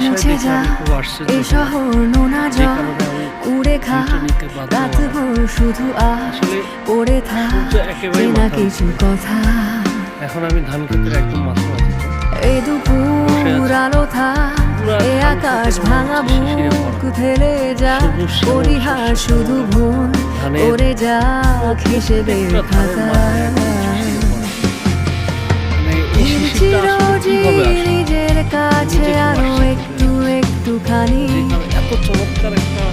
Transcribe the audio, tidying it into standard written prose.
বিষয় দেখে আমি খুব আশ্চর্য উড়ে খা রাত ভোর শুধু আসলে পড়ে থাক চেনা কিছু কথা। এখন আমি ধান ক্ষেতের একদম মাঝে এই দুপুর আলো থাক এ আকাশ ভাঙা বুক ফেলে যা পরিহার শুধু ভুল ওরে যা হিসেবে খাতায় নিজের কাছে আরো একটু একটুখানি এত চমৎকার একটা